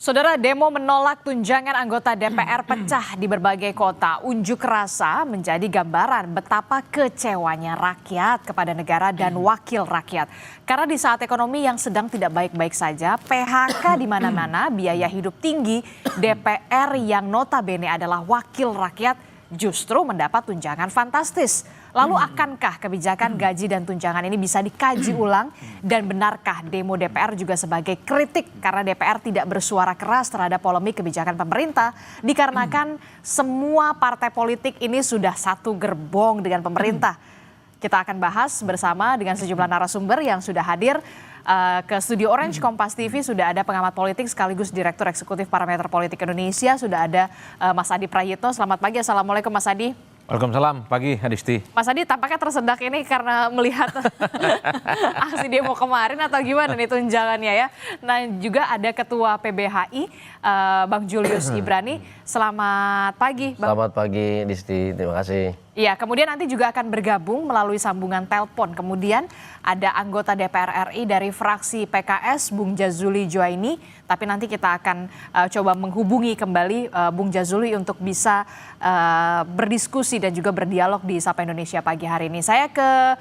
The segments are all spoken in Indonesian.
Saudara, demo menolak tunjangan anggota DPR pecah di berbagai kota. Unjuk rasa menjadi gambaran betapa kecewanya rakyat kepada negara dan wakil rakyat. Karena di saat ekonomi yang sedang tidak baik-baik saja, PHK di mana-mana, biaya hidup tinggi, DPR yang notabene adalah wakil rakyat justru mendapat tunjangan fantastis. Lalu akankah kebijakan gaji dan tunjangan ini bisa dikaji ulang? Dan benarkah demo DPR juga sebagai kritik karena DPR tidak bersuara keras terhadap polemik kebijakan pemerintah? Dikarenakan semua partai politik ini sudah satu gerbong dengan pemerintah. Kita akan bahas bersama dengan sejumlah narasumber yang sudah hadir ke Studio Orange Kompas TV. Sudah ada pengamat politik sekaligus Direktur Eksekutif Parameter Politik Indonesia. Sudah ada Mas Adi Prayitno. Selamat pagi, Assalamualaikum Mas Adi. Waalaikumsalam, pagi Adisti. Mas Adi tampaknya tersedak ini karena melihat aksi demo kemarin atau gimana nih tunjangannya ya. Nah juga ada Ketua PBHI Bang Julius Ibrani. Selamat pagi Bang. Selamat pagi Adisti, terima kasih. Iya, kemudian nanti juga akan bergabung melalui sambungan telepon. Kemudian ada anggota DPR RI dari fraksi PKS, Bung Jazuli Joaini. Tapi nanti kita akan coba menghubungi kembali Bung Jazuli untuk bisa berdiskusi dan juga berdialog di Sapa Indonesia pagi hari ini. Saya ke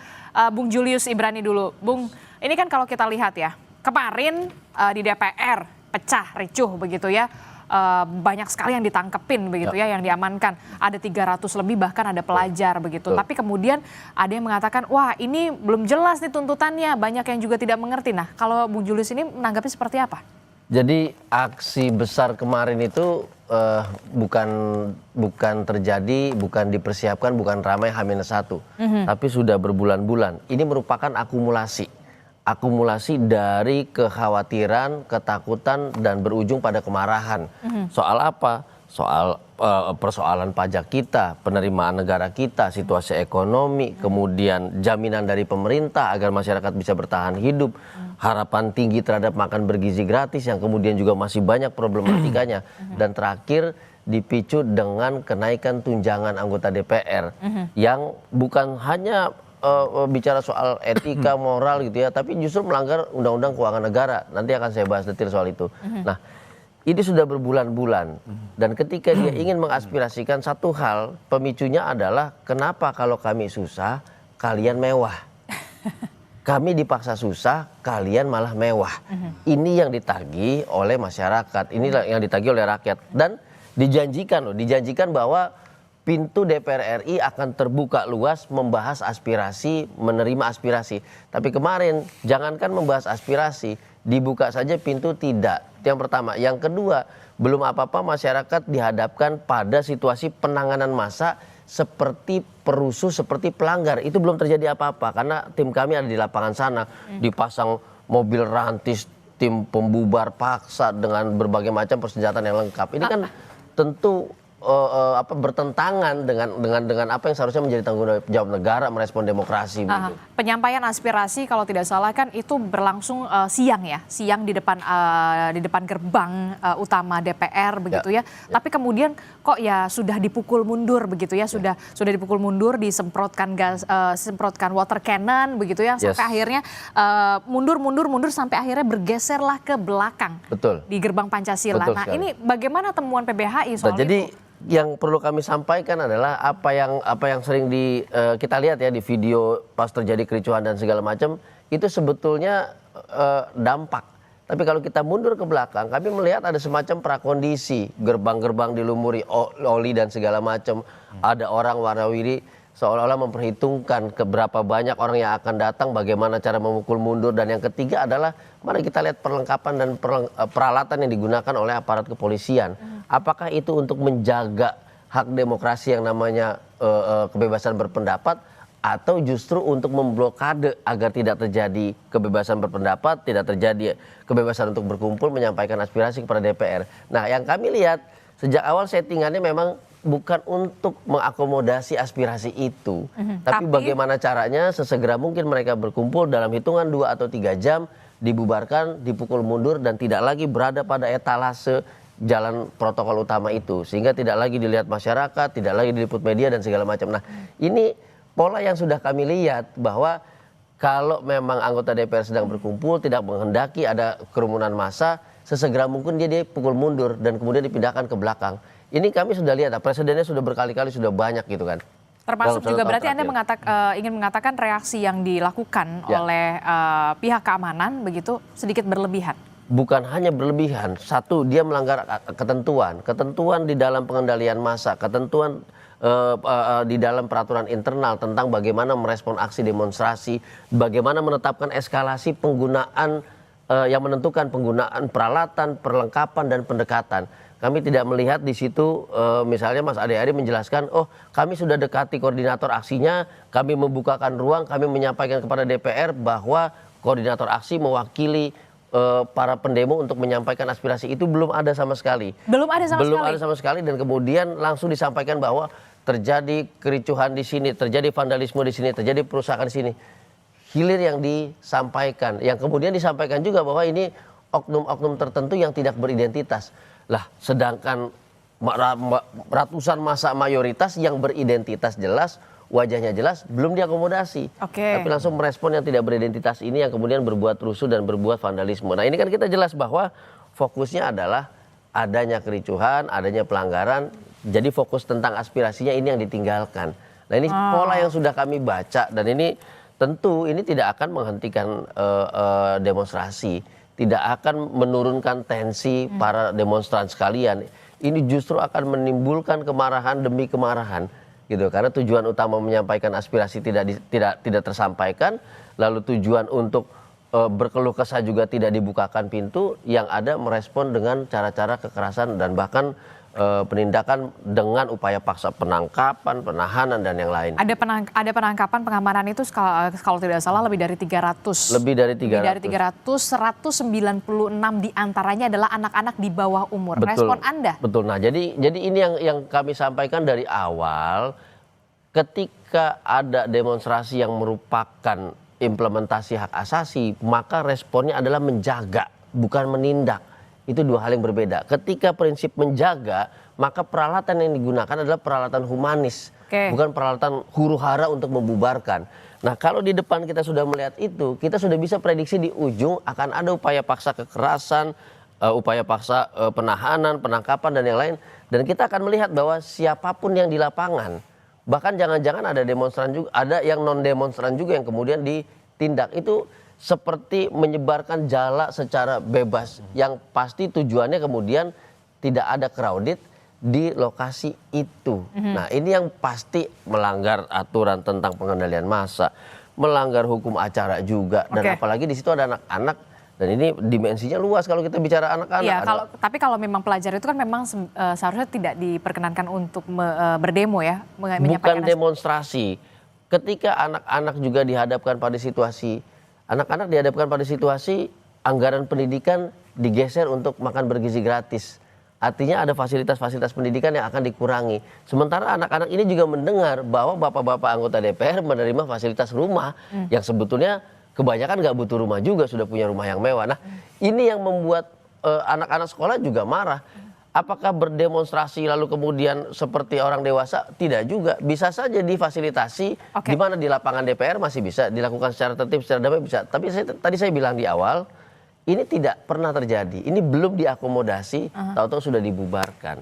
Bung Julius Ibrani dulu. Bung, ini kan kalau kita lihat ya, kemarin di DPR pecah, ricuh begitu ya. Banyak sekali yang ditangkepin begitu ya, yang diamankan. Ada 300 lebih, bahkan ada pelajar begitu. Tapi kemudian ada yang mengatakan, wah ini belum jelas nih tuntutannya, banyak yang juga tidak mengerti. Nah kalau Bung Julius ini menanggapi seperti apa? Jadi aksi besar kemarin itu bukan terjadi, bukan dipersiapkan, bukan ramai H-1. Tapi sudah berbulan-bulan. Ini merupakan akumulasi dari kekhawatiran, ketakutan, dan berujung pada kemarahan. Soal apa? Soal persoalan pajak kita, penerimaan negara kita, situasi ekonomi, kemudian jaminan dari pemerintah agar masyarakat bisa bertahan hidup, harapan tinggi terhadap makan bergizi gratis yang kemudian juga masih banyak problematikanya, dan terakhir dipicu dengan kenaikan tunjangan anggota DPR yang bukan hanya bicara soal etika, moral gitu ya, tapi justru melanggar Undang-Undang Keuangan Negara. Nanti akan saya bahas detail soal itu. Nah, ini sudah berbulan-bulan, dan ketika dia ingin mengaspirasikan satu hal, pemicunya adalah kenapa kalau kami susah, kalian mewah. Kami dipaksa susah, kalian malah mewah. Ini yang ditagih oleh masyarakat, ini yang ditagih oleh rakyat, dan dijanjikan bahwa pintu DPR RI akan terbuka luas membahas aspirasi, menerima aspirasi. Tapi kemarin jangankan membahas aspirasi, dibuka saja pintu tidak. Itu yang pertama. Yang kedua, belum apa-apa masyarakat dihadapkan pada situasi penanganan massa seperti perusuh, seperti pelanggar. Itu belum terjadi apa-apa karena tim kami ada di lapangan sana, dipasang mobil rantis, tim pembubar paksa dengan berbagai macam persenjataan yang lengkap. Ini kan tentu bertentangan dengan apa yang seharusnya menjadi tanggung jawab negara merespon demokrasi. Penyampaian aspirasi kalau tidak salah kan itu berlangsung siang di depan gerbang utama DPR begitu ya. Tapi kemudian kok ya sudah dipukul mundur begitu ya, sudah dipukul mundur, disemprotkan water cannon begitu ya, sampai akhirnya mundur sampai akhirnya bergeserlah ke belakang. Betul. Di gerbang Pancasila. Nah, ini bagaimana temuan PBHI soal itu? Yang perlu kami sampaikan adalah apa yang sering kita lihat ya di video pas terjadi kericuhan dan segala macam, itu sebetulnya dampak. Tapi kalau kita mundur ke belakang, kami melihat ada semacam prakondisi, gerbang-gerbang dilumuri oli dan segala macam. Ada orang warawiri seolah-olah memperhitungkan berapa banyak orang yang akan datang, bagaimana cara memukul mundur, dan yang ketiga adalah mari kita lihat perlengkapan dan peralatan yang digunakan oleh aparat kepolisian. Apakah itu untuk menjaga hak demokrasi yang namanya kebebasan berpendapat, atau justru untuk memblokade agar tidak terjadi kebebasan berpendapat, tidak terjadi kebebasan untuk berkumpul, menyampaikan aspirasi kepada DPR. Nah, yang kami lihat sejak awal settingannya memang bukan untuk mengakomodasi aspirasi itu, tapi bagaimana caranya sesegera mungkin mereka berkumpul dalam hitungan 2 atau 3 jam, dibubarkan, dipukul mundur, dan tidak lagi berada pada etalase jalan protokol utama itu, sehingga tidak lagi dilihat masyarakat, tidak lagi diliput media dan segala macam. Nah, ini pola yang sudah kami lihat, bahwa kalau memang anggota DPR sedang berkumpul, tidak menghendaki ada kerumunan massa, sesegera mungkin dia pukul mundur dan kemudian dipindahkan ke belakang. Ini kami sudah lihat, presidennya sudah berkali-kali, sudah banyak gitu kan. Termasuk Dalam juga satu berarti tahun Anda ingin mengatakan reaksi yang dilakukan Ya. oleh pihak keamanan begitu sedikit berlebihan. Bukan hanya berlebihan, satu dia melanggar ketentuan di dalam pengendalian massa, ketentuan di dalam peraturan internal tentang bagaimana merespon aksi demonstrasi, bagaimana menetapkan eskalasi penggunaan yang menentukan penggunaan peralatan, perlengkapan dan pendekatan. Kami tidak melihat di situ misalnya Mas Ade Ari menjelaskan, oh kami sudah dekati koordinator aksinya, kami membukakan ruang, kami menyampaikan kepada DPR bahwa koordinator aksi mewakili para pendemo untuk menyampaikan aspirasi. Itu belum ada sama sekali. Belum ada sama sekali dan kemudian langsung disampaikan bahwa terjadi kericuhan di sini, terjadi vandalisme di sini, terjadi perusakan di sini. Hilir yang disampaikan, yang kemudian disampaikan juga bahwa ini oknum-oknum tertentu yang tidak beridentitas. Lah, sedangkan ratusan massa mayoritas yang beridentitas jelas, wajahnya jelas, belum diakomodasi. Tapi langsung merespon yang tidak beridentitas ini yang kemudian berbuat rusuh dan berbuat vandalisme. Nah ini kan kita jelas bahwa fokusnya adalah adanya kericuhan, adanya pelanggaran. Jadi fokus tentang aspirasinya ini yang ditinggalkan. Nah ini pola yang sudah kami baca dan ini tentu ini tidak akan menghentikan demonstrasi. Tidak akan menurunkan tensi para demonstran sekalian. Ini justru akan menimbulkan kemarahan demi kemarahan. Gitu, karena tujuan utama menyampaikan aspirasi tidak tersampaikan, lalu tujuan untuk berkeluh kesah juga tidak dibukakan pintu, yang ada merespon dengan cara-cara kekerasan dan bahkan penindakan dengan upaya paksa penangkapan, penahanan dan yang lain. Ada penangkapan pengamanan itu kalau tidak salah lebih dari 300. Lebih dari 196 diantaranya adalah anak-anak di bawah umur. Betul, respon Anda? Betul. Nah, jadi ini yang kami sampaikan dari awal, ketika ada demonstrasi yang merupakan implementasi hak asasi, maka responnya adalah menjaga, bukan menindak. Itu dua hal yang berbeda. Ketika prinsip menjaga, maka peralatan yang digunakan adalah peralatan humanis, bukan peralatan huru-hara untuk membubarkan. Nah, kalau di depan kita sudah melihat itu, kita sudah bisa prediksi di ujung akan ada upaya paksa kekerasan, upaya paksa penahanan, penangkapan dan yang lain. Dan kita akan melihat bahwa siapapun yang di lapangan, bahkan jangan-jangan ada demonstran juga, ada yang non demonstran juga yang kemudian ditindak. Itu seperti menyebarkan jala secara bebas, yang pasti tujuannya kemudian tidak ada crowded di lokasi itu. Nah ini yang pasti melanggar aturan tentang pengendalian massa, melanggar hukum acara juga, dan apalagi di situ ada anak-anak, dan ini dimensinya luas kalau kita bicara anak-anak. Iya, tapi kalau memang pelajar itu kan memang seharusnya tidak diperkenankan untuk berdemo ya, bukan demonstrasi. Ketika anak-anak juga dihadapkan pada situasi, anak-anak dihadapkan pada situasi anggaran pendidikan digeser untuk makan bergizi gratis. Artinya ada fasilitas-fasilitas pendidikan yang akan dikurangi. Sementara anak-anak ini juga mendengar bahwa bapak-bapak anggota DPR menerima fasilitas rumah yang sebetulnya kebanyakan nggak butuh rumah juga, sudah punya rumah yang mewah. Nah ini yang membuat anak-anak sekolah juga marah. Apakah berdemonstrasi lalu kemudian seperti orang dewasa? Tidak juga. Bisa saja difasilitasi, di mana di lapangan DPR masih bisa dilakukan secara tertib, secara damai bisa. Tapi tadi saya bilang di awal, ini tidak pernah terjadi. Ini belum diakomodasi, tahu-tahu sudah dibubarkan.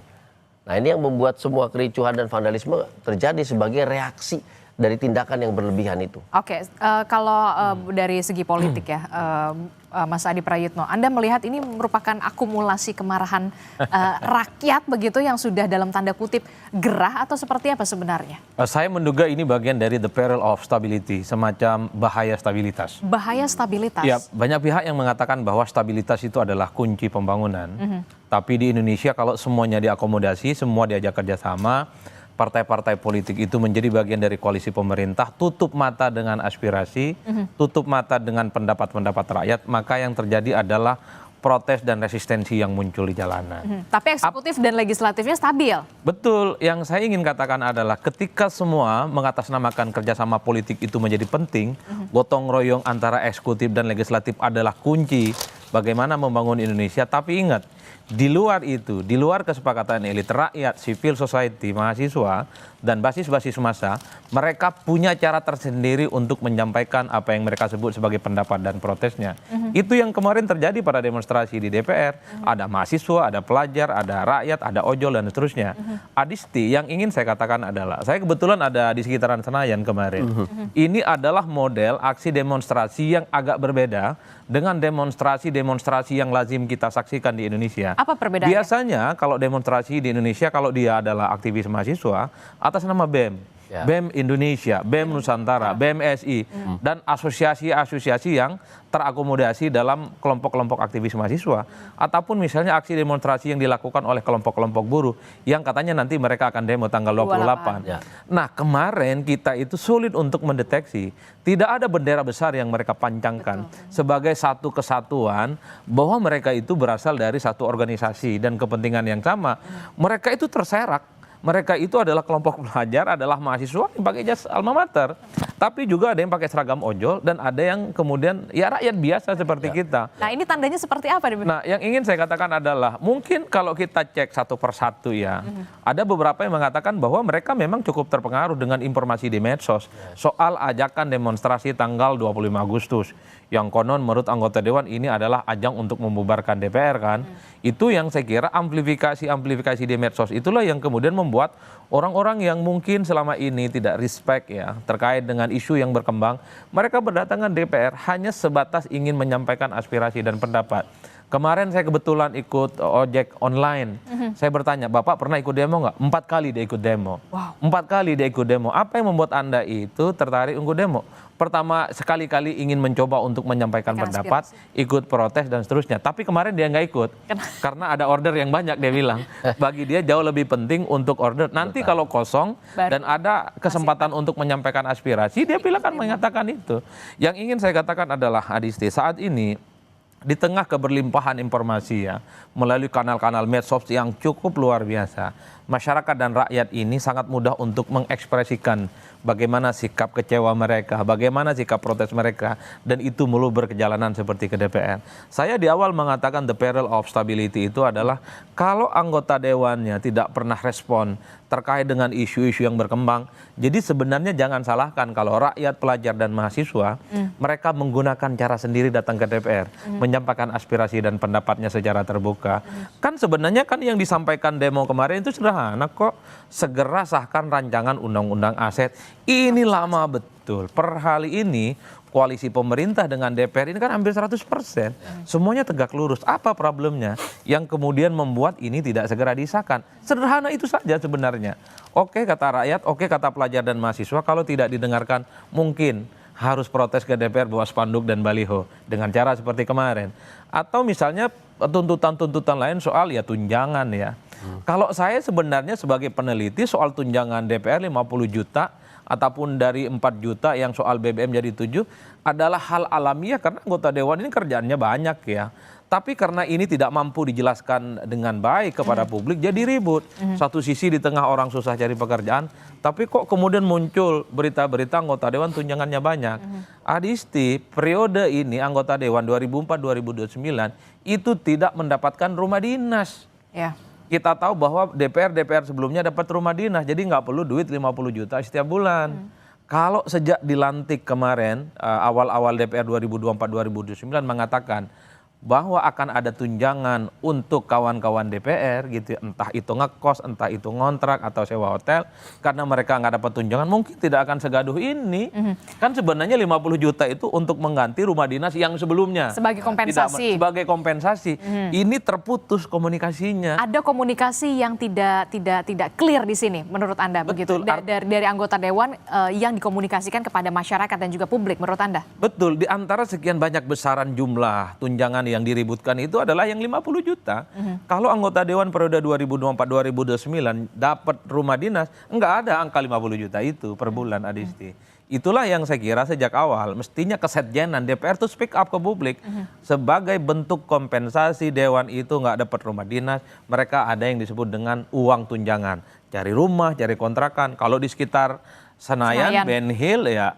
Nah ini yang membuat semua kericuhan dan vandalisme terjadi sebagai reaksi dari tindakan yang berlebihan itu. Kalau dari segi politik ya, Mas Adi Prayitno, Anda melihat ini merupakan akumulasi kemarahan rakyat begitu yang sudah dalam tanda kutip gerah atau seperti apa sebenarnya? Saya menduga ini bagian dari the peril of stability, semacam bahaya stabilitas. Bahaya stabilitas? Ya, banyak pihak yang mengatakan bahwa stabilitas itu adalah kunci pembangunan. Tapi di Indonesia kalau semuanya diakomodasi, semua diajak kerjasama, partai-partai politik itu menjadi bagian dari koalisi pemerintah, tutup mata dengan aspirasi, tutup mata dengan pendapat-pendapat rakyat, maka yang terjadi adalah protes dan resistensi yang muncul di jalanan. Tapi eksekutif dan legislatifnya stabil. Betul, yang saya ingin katakan adalah ketika semua mengatasnamakan kerjasama politik itu menjadi penting, gotong royong antara eksekutif dan legislatif adalah kunci bagaimana membangun Indonesia. Tapi ingat, Di luar itu, di luar kesepakatan elit rakyat, civil society, mahasiswa, dan basis-basis massa, mereka punya cara tersendiri untuk menyampaikan apa yang mereka sebut sebagai pendapat dan protesnya. Itu yang kemarin terjadi pada demonstrasi di DPR. Ada mahasiswa, ada pelajar, ada rakyat, ada ojol, dan seterusnya. Adisti, yang ingin saya katakan adalah, saya kebetulan ada di sekitaran Senayan kemarin. Ini adalah model aksi demonstrasi yang agak berbeda dengan demonstrasi-demonstrasi yang lazim kita saksikan di Indonesia. Apa perbedaannya? Biasanya kalau demonstrasi di Indonesia, kalau dia adalah aktivis mahasiswa atas nama BEM, Ya. BEM Indonesia, BEM Nusantara, BMSI, dan asosiasi-asosiasi yang terakomodasi dalam kelompok-kelompok aktivis mahasiswa, ataupun misalnya aksi demonstrasi yang dilakukan oleh kelompok-kelompok buruh yang katanya nanti mereka akan demo tanggal 28. Ya. Nah, kemarin kita itu sulit untuk mendeteksi, tidak ada bendera besar yang mereka pancangkan sebagai satu kesatuan bahwa mereka itu berasal dari satu organisasi dan kepentingan yang sama. Mereka itu terserak. Mereka itu adalah kelompok pelajar, adalah mahasiswa yang pakai jas alma mater. Tapi juga ada yang pakai seragam ojol dan ada yang kemudian ya rakyat biasa seperti kita. Nah, ini tandanya seperti apa? Nah, yang ingin saya katakan adalah mungkin kalau kita cek satu persatu ya, ada beberapa yang mengatakan bahwa mereka memang cukup terpengaruh dengan informasi di medsos soal ajakan demonstrasi tanggal 25 Agustus. Yang konon menurut anggota Dewan ini adalah ajang untuk membubarkan DPR kan. Itu yang saya kira amplifikasi di medsos itulah yang kemudian membuat orang-orang yang mungkin selama ini tidak respect ya terkait dengan isu yang berkembang, mereka berdatangan DPR hanya sebatas ingin menyampaikan aspirasi dan pendapat. Kemarin saya kebetulan ikut ojek online. Saya bertanya, Bapak pernah ikut demo nggak? 4 kali dia ikut demo. Wow. 4 kali dia ikut demo. Apa yang membuat Anda itu tertarik untuk demo? Pertama, sekali-kali ingin mencoba untuk menyampaikan pendapat, ikut protes dan seterusnya. Tapi kemarin dia nggak ikut. Karena ada order yang banyak dia bilang. Bagi dia jauh lebih penting untuk order. Nanti kalau kosong dan ada kesempatan untuk menyampaikan aspirasi, dia bilang kan mengatakan itu. Yang ingin saya katakan adalah Adisti, saat ini di tengah keberlimpahan informasi ya, melalui kanal-kanal medsos yang cukup luar biasa, masyarakat dan rakyat ini sangat mudah untuk mengekspresikan bagaimana sikap kecewa mereka, bagaimana sikap protes mereka, dan itu melulu berkejalanan seperti ke DPR. Saya di awal mengatakan the peril of stability itu adalah kalau anggota dewannya tidak pernah respon terkait dengan isu-isu yang berkembang. Jadi sebenarnya jangan salahkan kalau rakyat, pelajar, dan mahasiswa mereka menggunakan cara sendiri datang ke DPR, menyampaikan aspirasi dan pendapatnya secara terbuka. Kan sebenarnya kan yang disampaikan demo kemarin itu sederhana kok. Segera sahkan rancangan undang-undang aset. Ini lama betul. Per hari ini koalisi pemerintah dengan DPR ini kan hampir 100%. Semuanya tegak lurus. Apa problemnya yang kemudian membuat ini tidak segera disahkan? Sederhana itu saja sebenarnya. Oke kata rakyat, oke kata pelajar dan mahasiswa, kalau tidak didengarkan mungkin harus protes ke DPR bawa spanduk dan baliho dengan cara seperti kemarin. Atau misalnya tuntutan-tuntutan lain soal ya tunjangan ya. Kalau saya sebenarnya sebagai peneliti soal tunjangan DPR 50 juta ataupun dari 4 juta yang soal BBM jadi 7 adalah hal alamiah karena anggota dewan ini kerjaannya banyak ya. Tapi karena ini tidak mampu dijelaskan dengan baik kepada publik jadi ribut. Satu sisi di tengah orang susah cari pekerjaan, tapi kok kemudian muncul berita-berita anggota dewan tunjangannya banyak. Adisti, periode ini anggota dewan 2004-2029 itu tidak mendapatkan rumah dinas. Ya. Kita tahu bahwa DPR sebelumnya dapat rumah dinas, jadi nggak perlu duit 50 juta setiap bulan. Kalau sejak dilantik kemarin, awal-awal DPR 2024-2029 mengatakan bahwa akan ada tunjangan untuk kawan-kawan DPR gitu, entah itu ngekos, entah itu ngontrak atau sewa hotel, karena mereka nggak dapat tunjangan mungkin tidak akan segaduh ini. Kan sebenarnya 50 juta itu untuk mengganti rumah dinas yang sebelumnya. Sebagai kompensasi. Sebagai kompensasi. Ini terputus komunikasinya. Ada komunikasi yang tidak clear di sini menurut Anda begitu dari anggota dewan yang dikomunikasikan kepada masyarakat dan juga publik menurut Anda? Betul, di antara sekian banyak besaran jumlah tunjangan yang diributkan itu adalah yang 50 juta. Kalau anggota dewan periode 2024-2029 dapat rumah dinas, enggak ada angka 50 juta itu per bulan, Adisti. Itulah yang saya kira sejak awal mestinya kesekjenan DPR itu speak up ke publik. Sebagai bentuk kompensasi dewan itu nggak dapat rumah dinas, mereka ada yang disebut dengan uang tunjangan. Cari rumah, cari kontrakan. Kalau di sekitar Senayan, Ben Hill ya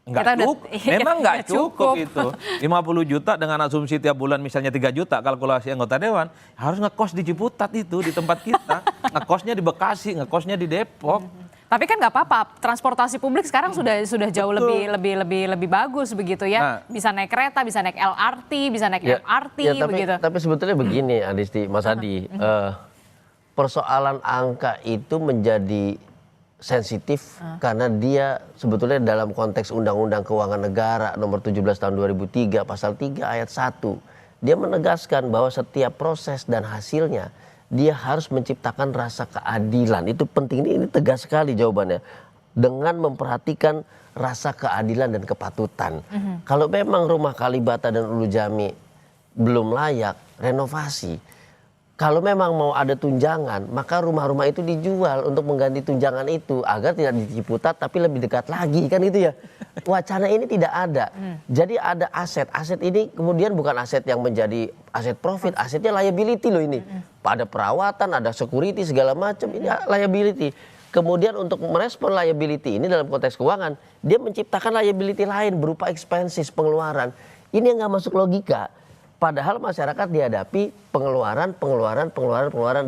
Nggak Kita udah- cukup, memang nggak cukup itu. 50 juta dengan asumsi tiap bulan misalnya 3 juta kalkulasi anggota dewan, harus ngekos di Ciputat itu di tempat kita, ngekosnya di Bekasi, ngekosnya di Depok. Tapi kan nggak apa-apa, transportasi publik sekarang sudah jauh lebih bagus begitu ya. Nah. Bisa naik kereta, bisa naik LRT, bisa naik Ya, MRT ya, begitu. tapi sebetulnya begini, Adisti, Mas Adi, persoalan angka itu menjadi sensitif karena dia sebetulnya dalam konteks Undang-Undang Keuangan Negara nomor 17 tahun 2003 pasal 3 ayat 1 dia menegaskan bahwa setiap proses dan hasilnya dia harus menciptakan rasa keadilan. Itu penting, ini tegas sekali jawabannya, dengan memperhatikan rasa keadilan dan kepatutan. Kalau memang rumah Kalibata dan Ulu Jami belum layak renovasi, kalau memang mau ada tunjangan, maka rumah-rumah itu dijual untuk mengganti tunjangan itu agar tidak di Ciputat tapi lebih dekat lagi, kan itu ya. Wacana ini tidak ada. Jadi ada aset. Aset ini kemudian bukan aset yang menjadi aset profit, asetnya liability loh ini. Ada perawatan, ada security segala macam, ini liability. Kemudian untuk merespon liability ini dalam konteks keuangan, dia menciptakan liability lain berupa expenses, pengeluaran. Ini yang nggak masuk logika. Padahal masyarakat dihadapi pengeluaran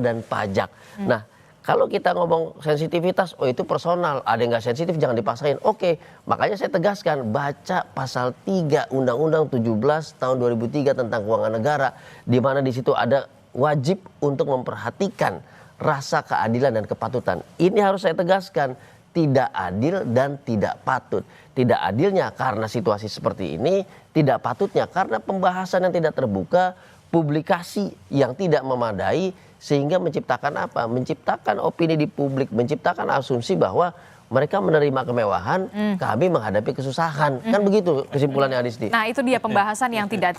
dan pajak. Nah, kalau kita ngomong sensitivitas, oh itu personal, ada yang nggak sensitif jangan dipaksain. Oke, makanya saya tegaskan, baca pasal 3 Undang-Undang 17 tahun 2003 tentang keuangan negara, di mana di situ ada wajib untuk memperhatikan rasa keadilan dan kepatutan. Ini harus saya tegaskan, tidak adil dan tidak patut. Tidak adilnya karena situasi seperti ini, tidak patutnya karena pembahasan yang tidak terbuka, publikasi yang tidak memadai, sehingga menciptakan apa? Menciptakan opini di publik, menciptakan asumsi bahwa mereka menerima kemewahan, kami menghadapi kesusahan. Kan begitu kesimpulannya, Adisti. Nah, itu dia pembahasan yang tidak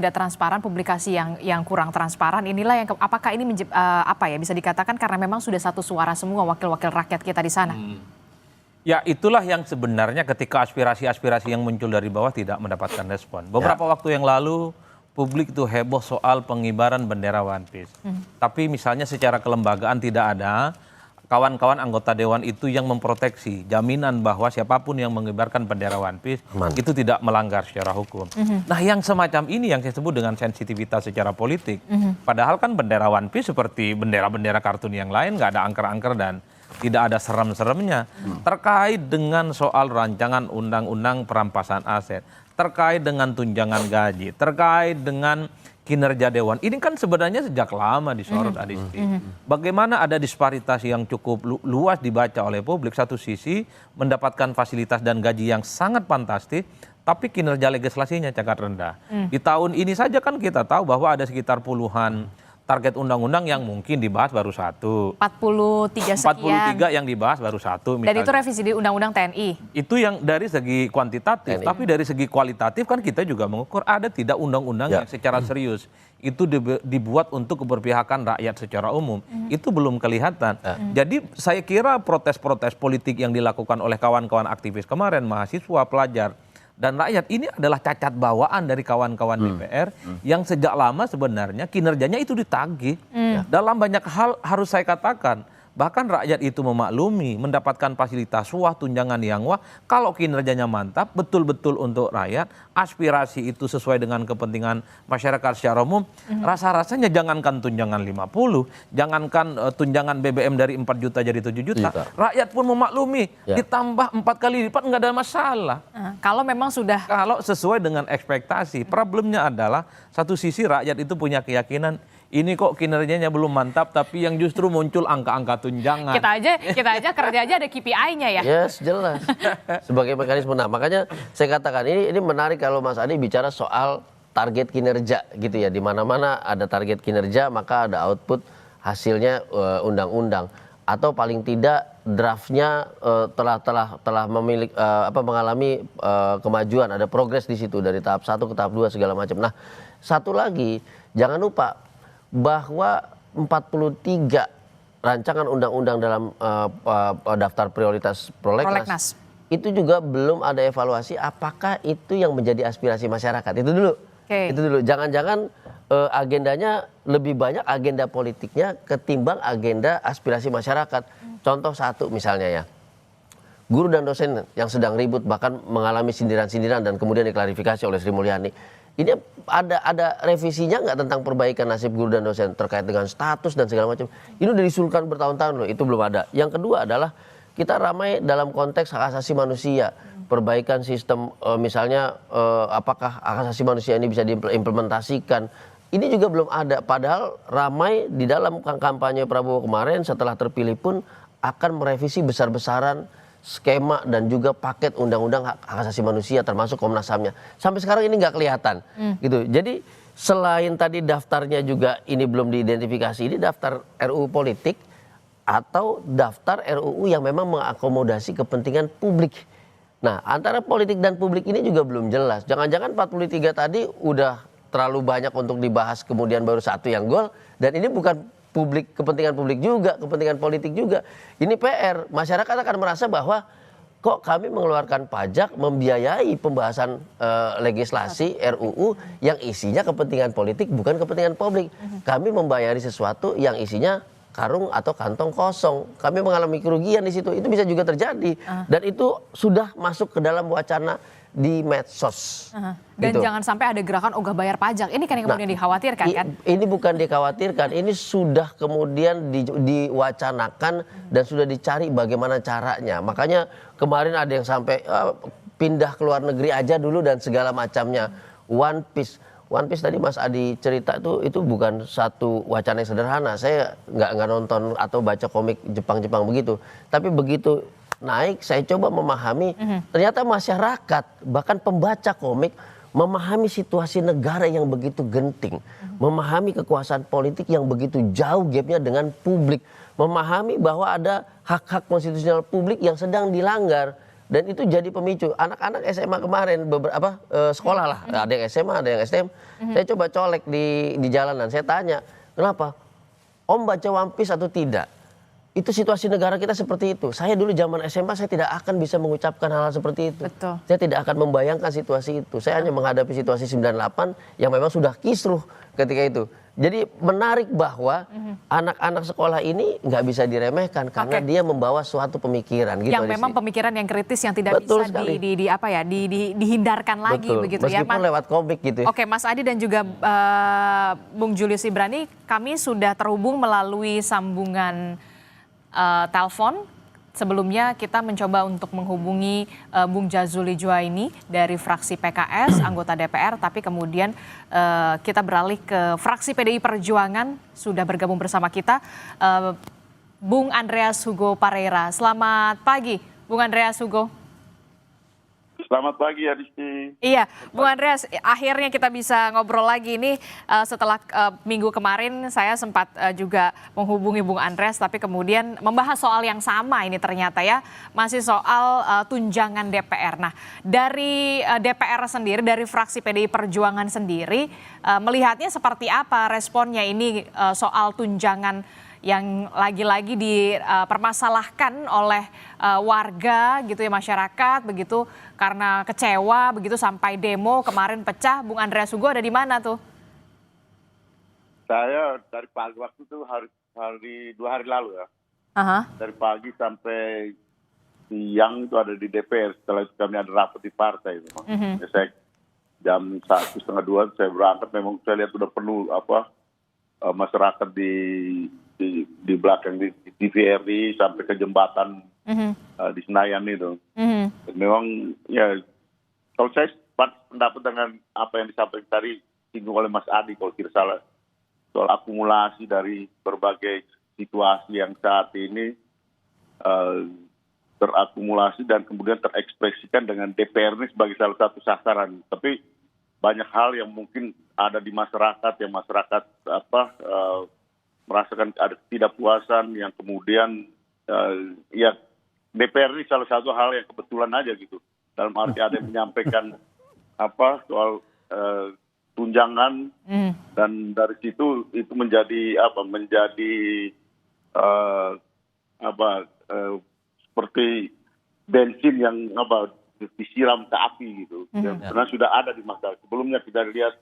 transparan, publikasi yang kurang transparan. Inilah yang apakah ini bisa dikatakan karena memang sudah satu suara semua wakil-wakil rakyat kita di sana. Ya itulah yang sebenarnya ketika aspirasi-aspirasi yang muncul dari bawah tidak mendapatkan respon. Beberapa waktu yang lalu publik itu heboh soal pengibaran bendera One Piece. Tapi misalnya secara kelembagaan tidak ada kawan-kawan anggota dewan itu yang memproteksi jaminan bahwa siapapun yang mengibarkan bendera One Piece itu tidak melanggar secara hukum. Nah yang semacam ini yang saya sebut dengan sensitivitas secara politik. Padahal kan bendera One Piece seperti bendera-bendera kartun yang lain nggak ada angker-angker dan tidak ada serem-seremnya. Terkait dengan soal rancangan undang-undang perampasan aset, terkait dengan tunjangan gaji, terkait dengan kinerja dewan. Ini kan sebenarnya sejak lama disorot, Adisti. Bagaimana ada disparitas yang cukup luas dibaca oleh publik. Satu sisi mendapatkan fasilitas dan gaji yang sangat fantastis, tapi kinerja legislasinya sangat rendah. Di tahun ini saja kan kita tahu bahwa ada sekitar puluhan target undang-undang yang mungkin dibahas baru satu. 43 sekian. 43 yang dibahas baru satu. Dan itu revisi di Undang-Undang TNI. Itu yang dari segi kuantitatif, tapi dari segi kualitatif kan kita juga mengukur ada tidak undang-undang yang secara serius itu dibuat untuk keberpihakan rakyat secara umum. Itu belum kelihatan. Jadi saya kira protes-protes politik yang dilakukan oleh kawan-kawan aktivis kemarin, mahasiswa, pelajar, dan rakyat ini adalah cacat bawaan dari kawan-kawan DPR yang sejak lama sebenarnya kinerjanya itu ditagih. Dalam banyak hal harus saya katakan, bahkan rakyat itu memaklumi mendapatkan fasilitas wah, tunjangan yang wah, kalau kinerjanya mantap, betul-betul untuk rakyat, aspirasi itu sesuai dengan kepentingan masyarakat secara umum, rasa-rasanya jangankan tunjangan 50, jangankan tunjangan BBM dari 4 juta jadi 7 juta, rakyat pun memaklumi, ditambah 4 kali lipat nggak ada masalah. Kalau memang sudah... Kalau sesuai dengan ekspektasi, problemnya adalah satu sisi rakyat itu punya keyakinan, ini kok kinerjanya belum mantap, tapi yang justru muncul angka-angka tunjangan. Kita aja kerja aja ada KPI-nya ya. Yes, jelas. Sebagai mekanisme. Nah, makanya saya katakan ini menarik kalau Mas Adi bicara soal target kinerja gitu ya. Di mana-mana ada target kinerja, maka ada output hasilnya undang-undang. Atau paling tidak draftnya telah mengalami kemajuan, ada progres di situ dari tahap 1 ke tahap 2 segala macam. Nah, satu lagi, jangan lupa bahwa 43 rancangan undang-undang dalam daftar prioritas prolegnas itu juga belum ada evaluasi apakah itu yang menjadi aspirasi masyarakat. Itu dulu. Itu dulu. Jangan-jangan agendanya lebih banyak agenda politiknya ketimbang agenda aspirasi masyarakat. Contoh satu misalnya ya. guru dan dosen yang sedang ribut bahkan mengalami sindiran-sindiran dan kemudian diklarifikasi oleh Sri Mulyani. Ini ada revisinya nggak tentang perbaikan nasib guru dan dosen terkait dengan status dan segala macam? Ini udah disulkan bertahun-tahun loh, itu belum ada. Yang kedua adalah kita ramai dalam konteks hak asasi manusia, perbaikan sistem misalnya apakah hak asasi manusia ini bisa diimplementasikan. Ini juga belum ada, padahal ramai di dalam kampanye Prabowo kemarin setelah terpilih pun akan merevisi besar-besaran skema dan juga paket undang-undang hak asasi manusia termasuk Komnas HAM-nya. Sampai sekarang ini nggak kelihatan gitu. Jadi selain tadi daftarnya juga ini belum diidentifikasi, ini daftar RUU politik atau daftar RUU yang memang mengakomodasi kepentingan publik. Nah, antara politik dan publik ini juga belum jelas. Jangan-jangan 43 tadi udah terlalu banyak untuk dibahas kemudian baru satu yang gol, dan ini bukan publik, kepentingan publik juga, kepentingan politik juga. Ini PR. Masyarakat akan merasa bahwa kok kami mengeluarkan pajak membiayai pembahasan legislasi RUU yang isinya kepentingan politik bukan kepentingan publik. Kami membayari sesuatu yang isinya karung atau kantong kosong. Kami mengalami kerugian di situ. Itu bisa juga terjadi. Dan itu sudah masuk ke dalam wacana di medsos. Dan gitu. jangan sampai ada gerakan ogah bayar pajak. Ini kan yang kemudian dikhawatirkan kan? Ini bukan dikhawatirkan, ini sudah kemudian diwacanakan dan sudah dicari bagaimana caranya. Makanya kemarin ada yang sampai pindah ke luar negeri aja dulu dan segala macamnya. One Piece tadi Mas Adi cerita itu bukan satu wacana yang sederhana. Saya nggak nonton atau baca komik Jepang begitu. Tapi begitu naik, saya coba memahami, ternyata masyarakat, bahkan pembaca komik, memahami situasi negara yang begitu genting, memahami kekuasaan politik yang begitu jauh gapnya dengan publik, memahami bahwa ada hak-hak konstitusional publik yang sedang dilanggar, dan itu jadi pemicu. Anak-anak SMA kemarin, beberapa sekolah lah, ada yang SMA, ada yang STM, saya coba colek di jalanan, saya tanya, kenapa? Om baca One Piece atau tidak? Itu situasi negara kita seperti itu. Saya dulu zaman SMA saya tidak akan bisa mengucapkan hal-hal seperti itu. Betul. Saya tidak akan membayangkan situasi itu. Saya hanya menghadapi situasi 98 yang memang sudah kisruh ketika itu. Jadi menarik bahwa anak-anak sekolah ini nggak bisa diremehkan karena dia membawa suatu pemikiran gitu. Yang memang pemikiran yang kritis yang tidak Betul bisa sekali. dihindarkan lagi. Betul. Begitu meskipun ya. lewat komik gitu. Oke, Mas Adi dan juga Bung Julius Ibrani, kami sudah terhubung melalui sambungan telepon. Sebelumnya kita mencoba untuk menghubungi Bung Jazuli Juwaini dari fraksi PKS, anggota DPR, tapi kemudian kita beralih ke fraksi PDI Perjuangan, sudah bergabung bersama kita Bung Andreas Hugo Pareira. Selamat pagi, Bung Andreas Hugo. Selamat pagi Adisti. Iya, Bung Andreas, akhirnya kita bisa ngobrol lagi ini setelah minggu kemarin saya sempat juga menghubungi Bung Andreas, tapi kemudian membahas soal yang sama ini ternyata ya, masih soal tunjangan DPR. Nah, dari DPR sendiri, dari fraksi PDI Perjuangan sendiri, melihatnya seperti apa responnya ini soal tunjangan yang lagi-lagi dipermasalahkan oleh warga gitu ya, masyarakat begitu, karena kecewa begitu sampai demo kemarin pecah. Bung Andreas Hugo ada di mana tuh? Saya dari pagi waktu itu dua hari lalu ya. Dari pagi sampai siang itu ada di DPR, setelah itu kami ada rapat di partai itu. Saya jam 1:30 saya berangkat, memang saya lihat sudah penuh masyarakat di belakang di TVRI sampai ke jembatan di Senayan itu. Memang ya, kalau saya pendapat dengan apa yang disampaikan tadi singgung oleh Mas Adi kalau tidak salah, soal akumulasi dari berbagai situasi yang saat ini terakumulasi dan kemudian terekspresikan dengan DPR ini sebagai salah satu sasaran. Tapi banyak hal yang mungkin ada di masyarakat, yang masyarakat merasakan ada ketidakpuasan yang kemudian ya DPR ini salah satu hal yang kebetulan aja gitu, dalam arti ada yang menyampaikan soal tunjangan dan dari situ itu menjadi seperti bensin yang disiram ke api gitu. Karena sudah ada di masyarakat. Sebelumnya kita lihat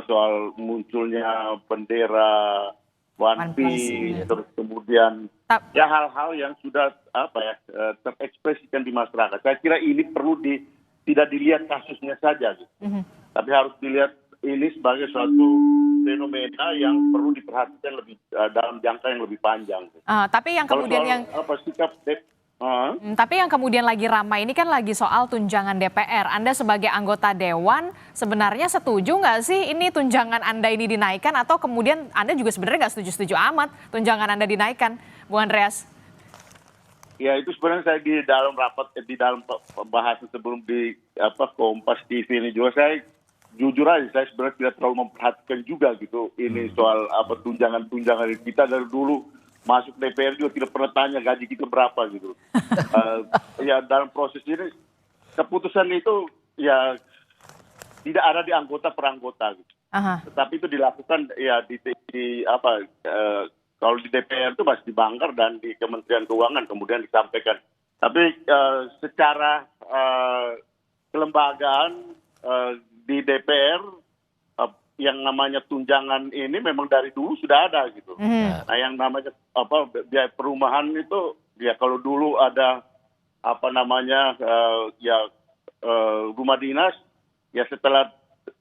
soal munculnya bendera One Piece, terus kemudian ya hal-hal yang sudah terekspresikan di masyarakat. Saya kira ini perlu tidak dilihat kasusnya saja, gitu. Tapi harus dilihat ini sebagai suatu fenomena yang perlu diperhatikan lebih dalam jangka yang lebih panjang. Tapi yang kemudian tapi yang kemudian lagi ramai ini kan lagi soal tunjangan DPR. Anda sebagai anggota Dewan sebenarnya setuju nggak sih ini tunjangan Anda ini dinaikkan, atau kemudian Anda juga sebenarnya nggak setuju-setuju amat tunjangan Anda dinaikkan, Bung Andreas? Ya, itu sebenarnya saya di dalam pembahasan sebelum di Kompas TV ini juga saya jujur aja, saya sebenarnya tidak terlalu memperhatikan juga gitu ini soal tunjangan kita dari dulu. Masuk DPR juga tidak pernah tanya gaji kita berapa gitu. Ya dalam proses ini keputusan itu ya tidak ada di anggota per anggota gitu. Tetapi itu dilakukan ya kalau di DPR itu masih di Banggar dan di Kementerian Keuangan kemudian disampaikan. Tapi secara kelembagaan di DPR yang namanya tunjangan ini memang dari dulu sudah ada gitu. Nah, yang namanya biaya perumahan itu ya kalau dulu ada rumah dinas, ya setelah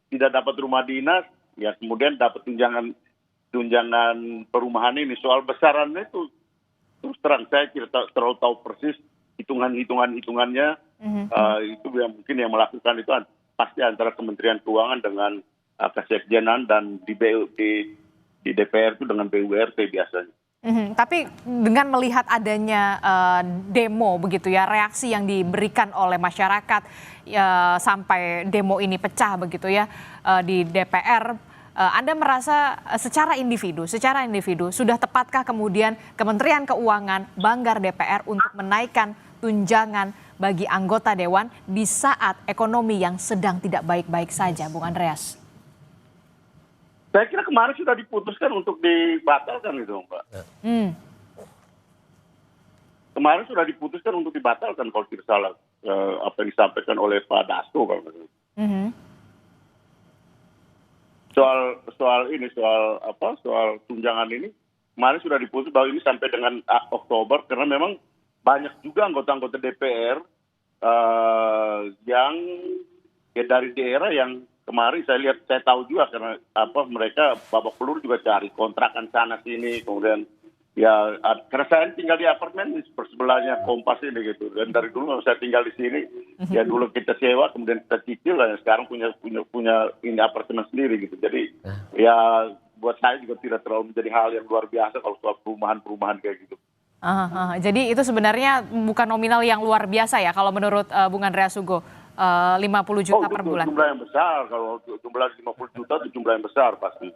tidak dapat rumah dinas ya kemudian dapat tunjangan perumahan ini. Soal besarannya itu terus terang saya tidak terlalu tahu persis hitungannya. Itu yang mungkin yang melakukan itu pasti antara Kementerian Keuangan dengan Kesekjenan dan di DPR itu dengan BURT biasanya. Tapi dengan melihat adanya demo begitu ya, reaksi yang diberikan oleh masyarakat sampai demo ini pecah begitu ya di DPR, Anda merasa secara individu sudah tepatkah kemudian Kementerian Keuangan, Banggar DPR untuk menaikkan tunjangan bagi anggota Dewan di saat ekonomi yang sedang tidak baik-baik saja, Bung Andreas? Saya kira kemarin sudah diputuskan untuk dibatalkan itu, Mbak. Kemarin sudah diputuskan untuk dibatalkan kalau tidak salah apa yang disampaikan oleh Pak Dasko kalau gitu. Soal tunjangan ini kemarin sudah diputus bahwa ini sampai dengan Oktober karena memang banyak juga anggota-anggota DPR yang dari daerah yang kemarin saya tahu juga karena mereka babak pelur juga cari kontrakan sana sini, kemudian ya karena saya tinggal di apartemen di sebelahnya Kompas ini gitu, dan dari dulu saya tinggal di sini ya dulu kita sewa kemudian kita cicil dan sekarang punya ini apartemen sendiri gitu, jadi ya buat saya juga tidak terlalu menjadi hal yang luar biasa kalau soal perumahan kayak gitu. Jadi itu sebenarnya bukan nominal yang luar biasa ya kalau menurut Bung Andreas Hugo. 50 juta per bulan. Jumlah yang besar, kalau jumlah 50 juta itu jumlah yang besar pasti.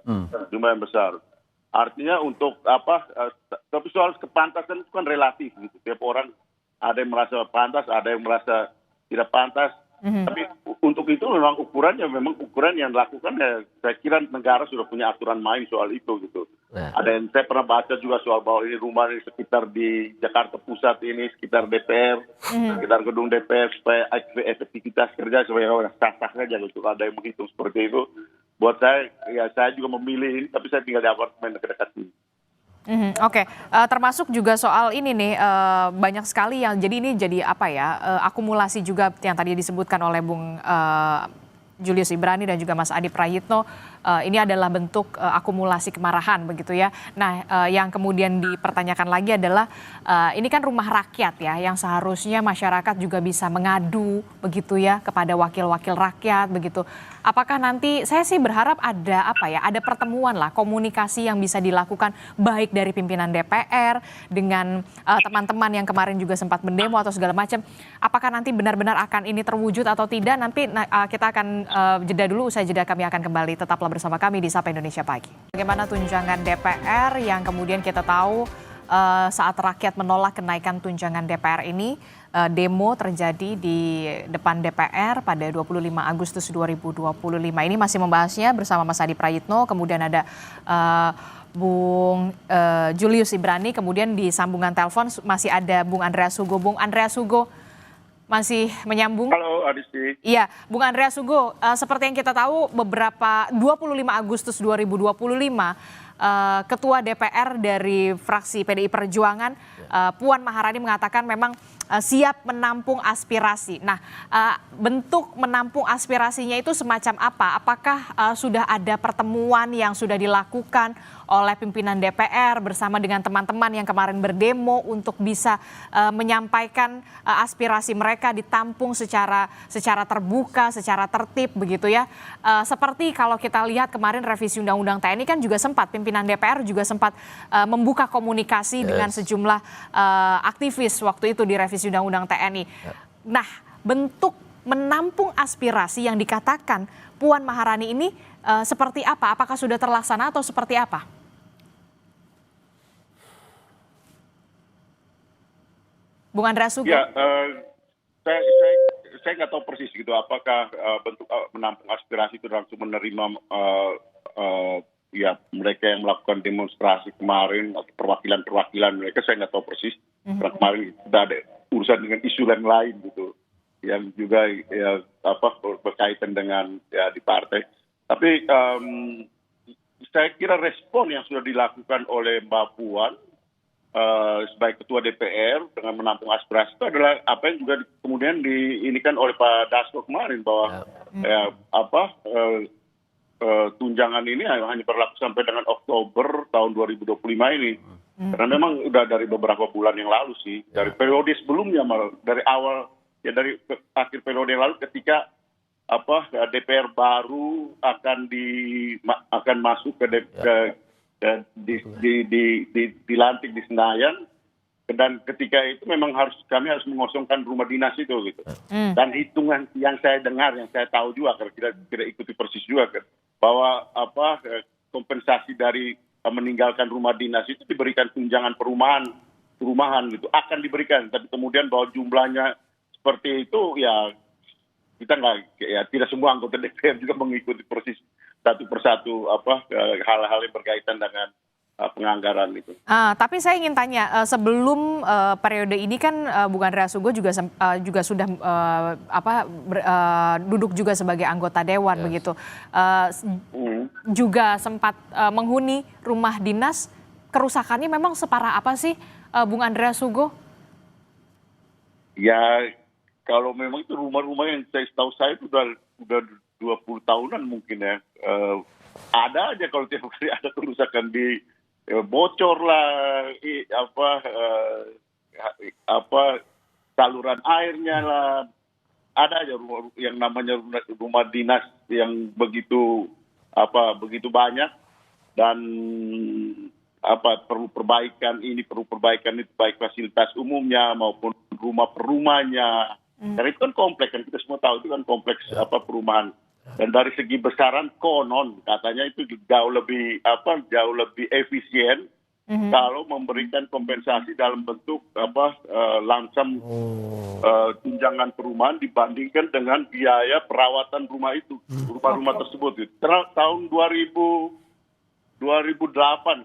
Jumlah yang besar. Artinya untuk tapi soal kepantasan itu kan relatif gitu. Tiap orang ada yang merasa pantas, ada yang merasa tidak pantas. Tapi untuk itu memang ukuran yang dilakukan ya saya kira negara sudah punya aturan main soal itu gitu. Ada yang saya pernah baca juga soal bahwa ini rumah di sekitar di Jakarta Pusat ini sekitar DPR, sekitar gedung DPR supaya efektivitas kerja supaya sah-sah saja gitu. Ada yang menghitung seperti itu. Buat saya juga memilih ini, tapi saya tinggal di apartemen dekat-dekat sini. Oke. Termasuk juga soal ini nih, banyak sekali yang jadi akumulasi juga yang tadi disebutkan oleh Bung Julius Ibrani dan juga Mas Adi Prayitno. Ini adalah bentuk akumulasi kemarahan begitu ya. Nah, yang kemudian dipertanyakan lagi adalah ini kan rumah rakyat ya, yang seharusnya masyarakat juga bisa mengadu begitu ya kepada wakil-wakil rakyat begitu. Apakah nanti saya sih berharap ada pertemuan lah, komunikasi yang bisa dilakukan baik dari pimpinan DPR dengan teman-teman yang kemarin juga sempat mendemo atau segala macam. Apakah nanti benar-benar akan ini terwujud atau tidak? Nanti kita akan jeda dulu, usai jeda kami akan kembali. Tetaplah bersama kami di Sapa Indonesia Pagi. Bagaimana tunjangan DPR yang kemudian kita tahu saat rakyat menolak kenaikan tunjangan DPR ini, demo terjadi di depan DPR pada 25 Agustus 2025. Ini masih membahasnya bersama Mas Adi Prayitno, kemudian ada Bung Julius Ibrani, kemudian di sambungan telepon masih ada Bung Andreas Hugo. Bung Andreas Hugo masih menyambung? Halo Adisti. Iya, Bung Andreas Hugo, seperti yang kita tahu 25 Agustus 2025 Ketua DPR dari fraksi PDI Perjuangan, Puan Maharani mengatakan memang siap menampung aspirasi. Nah, bentuk menampung aspirasinya itu semacam apa? Apakah sudah ada pertemuan yang sudah dilakukan oleh pimpinan DPR bersama dengan teman-teman yang kemarin berdemo untuk bisa menyampaikan aspirasi mereka ditampung secara terbuka, secara tertib begitu ya. Seperti kalau kita lihat kemarin revisi Undang-Undang TNI kan juga sempat pimpinan DPR juga sempat membuka komunikasi dengan sejumlah aktivis waktu itu di revisi Undang-Undang TNI. Nah, bentuk menampung aspirasi yang dikatakan Puan Maharani ini seperti apa? Apakah sudah terlaksana atau seperti apa? Bung Andreas Sugo. Ya, saya nggak tahu persis gitu apakah bentuk menampung aspirasi itu langsung menerima ya mereka yang melakukan demonstrasi kemarin atau perwakilan mereka, saya nggak tahu persis. Karena kemarin sudah ada urusan dengan isu yang lain gitu yang juga ya berkaitan dengan ya di partai. Tapi saya kira respon yang sudah dilakukan oleh Mbak Puan sebagai ketua DPR dengan menampung aspirasi itu adalah apa yang juga kemudian diinikan oleh Pak Dasko kemarin bahwa tunjangan ini hanya berlaku sampai dengan Oktober tahun 2025 ini. Karena memang udah dari beberapa bulan yang lalu sih, dari periode sebelumnya malah dari awal ya dari akhir periode yang lalu ketika DPR baru akan masuk dilantik di Senayan, dan ketika itu memang kami harus mengosongkan rumah dinas itu gitu. Dan hitungan yang saya dengar, yang saya tahu juga karena kita tidak ikuti persis juga kan, bahwa kompensasi dari meninggalkan rumah dinas itu diberikan tunjangan perumahan gitu akan diberikan, tapi kemudian bahwa jumlahnya seperti itu ya kita tidak semua anggota DPR juga mengikuti persis satu persatu hal-hal yang berkaitan dengan penganggaran itu. Tapi saya ingin tanya, sebelum periode ini kan Bung Andreas Sugo juga sudah duduk juga sebagai anggota dewan begitu, juga sempat menghuni rumah dinas. Kerusakannya memang separah apa sih, Bung Andreas Sugo? Ya kalau memang itu rumah-rumah yang setahu saya itu udah 20 tahunan mungkin ya. Ada aja kalau tiap kali ada kerusakan di bocor lah, saluran airnya lah, ada aja yang namanya rumah dinas yang begitu banyak, dan perlu perbaikan itu baik fasilitas umumnya maupun rumah per rumahnya. Karena itu kan kompleks, kan kita semua tahu itu kan kompleks perumahan. Dan dari segi besaran konon katanya itu jauh lebih efisien kalau memberikan kompensasi dalam bentuk langsam tunjangan perumahan dibandingkan dengan biaya perawatan rumah rumah tersebut. Karena tahun 2008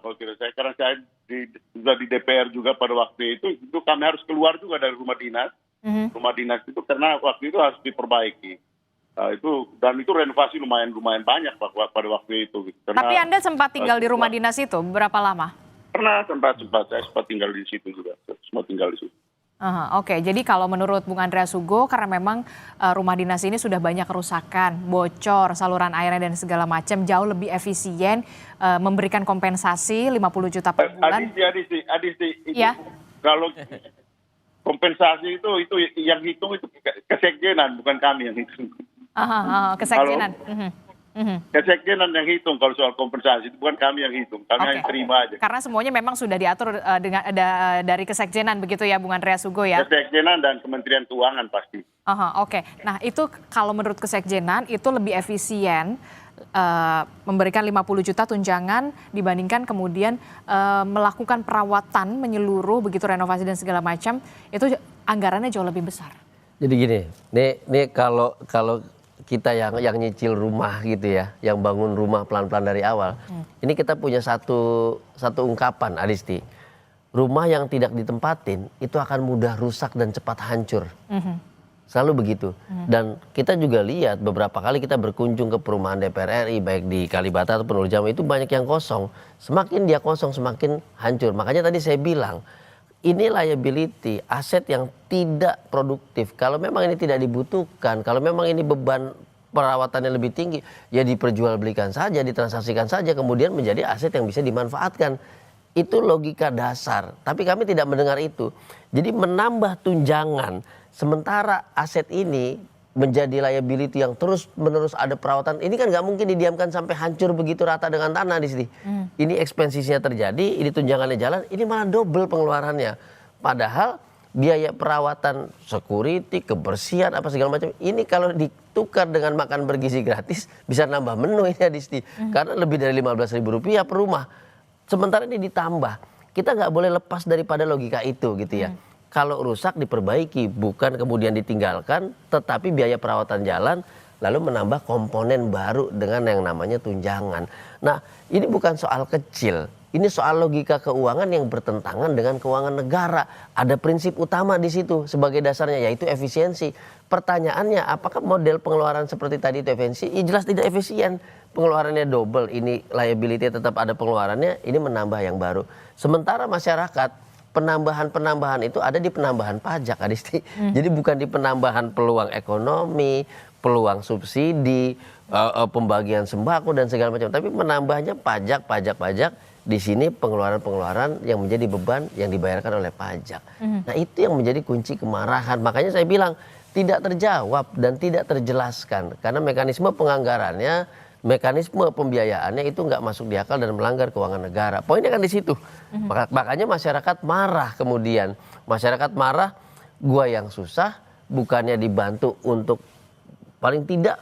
kalau tidak saya, karena saya sudah di DPR juga pada waktu itu kami harus keluar juga dari rumah dinas. Rumah dinas itu karena waktu itu harus diperbaiki. Itu renovasi lumayan banyak pada waktu itu. Karena, tapi Anda sempat tinggal di rumah dinas itu berapa lama? Pernah saya sempat tinggal di situ juga. Semua tinggal di situ. Oke, jadi kalau menurut Bung Andreas Sugo, karena memang rumah dinas ini sudah banyak kerusakan, bocor, saluran airnya dan segala macam, jauh lebih efisien memberikan kompensasi 50 juta per bulan. Adisti, ya? Kalau kompensasi itu yang hitung itu kesekjenan, bukan kami yang hitung. Kesekjenan. Kesekjenan yang hitung kalau soal kompensasi, itu bukan kami yang hitung, kami hanya terima aja. Karena semuanya memang sudah diatur dari kesekjenan begitu ya, Bung Andreas Sugo ya? Kesekjenan dan Kementerian Keuangan pasti. Oke. Nah itu kalau menurut kesekjenan itu lebih efisien memberikan 50 juta tunjangan dibandingkan kemudian melakukan perawatan menyeluruh begitu, renovasi dan segala macam, itu anggarannya jauh lebih besar. Jadi gini, nih kalau kita yang nyicil rumah gitu ya, yang bangun rumah pelan-pelan dari awal, ini kita punya satu ungkapan, Adisti, rumah yang tidak ditempatin itu akan mudah rusak dan cepat hancur. Selalu begitu. Dan kita juga lihat beberapa kali kita berkunjung ke perumahan DPR RI, baik di Kalibata atau Nurul Jamil, itu banyak yang kosong. Semakin dia kosong, semakin hancur. Makanya tadi saya bilang, ini liability, aset yang tidak produktif. Kalau memang ini tidak dibutuhkan, kalau memang ini beban perawatannya lebih tinggi, ya diperjualbelikan saja, ditransaksikan saja, kemudian menjadi aset yang bisa dimanfaatkan. Itu logika dasar. Tapi kami tidak mendengar itu. Jadi menambah tunjangan, sementara aset ini menjadi liability yang terus-menerus ada perawatan. Ini kan nggak mungkin didiamkan sampai hancur begitu rata dengan tanah di sini. Ini ekspansinya terjadi, ini tunjangannya jalan, ini malah double pengeluarannya. Padahal biaya perawatan, security, kebersihan, apa segala macam. Ini kalau ditukar dengan makan bergizi gratis, bisa nambah menu ini di sini. Karena lebih dari Rp15.000 per rumah. Sementara ini ditambah. Kita nggak boleh lepas daripada logika itu gitu ya. Kalau rusak diperbaiki, bukan kemudian ditinggalkan, tetapi biaya perawatan jalan, lalu menambah komponen baru dengan yang namanya tunjangan. Nah, ini bukan soal kecil, ini soal logika keuangan yang bertentangan dengan keuangan negara. Ada prinsip utama di situ sebagai dasarnya, yaitu efisiensi. Pertanyaannya, apakah model pengeluaran seperti tadi itu efisiensi? Ya jelas tidak efisien. Pengeluarannya double, ini liability tetap ada pengeluarannya, ini menambah yang baru. Sementara masyarakat, penambahan-penambahan itu ada di penambahan pajak, Adisti. Jadi bukan di penambahan peluang ekonomi, peluang subsidi, pembagian sembako dan segala macam. Tapi menambahnya pajak. Di sini pengeluaran-pengeluaran yang menjadi beban yang dibayarkan oleh pajak. Nah itu yang menjadi kunci kemarahan. Makanya saya bilang tidak terjawab dan tidak terjelaskan. Karena mekanisme penganggarannya, mekanisme pembiayaannya itu nggak masuk di akal dan melanggar keuangan negara. Poinnya kan di situ. Makanya masyarakat marah kemudian. Masyarakat marah, gua yang susah, bukannya dibantu untuk paling tidak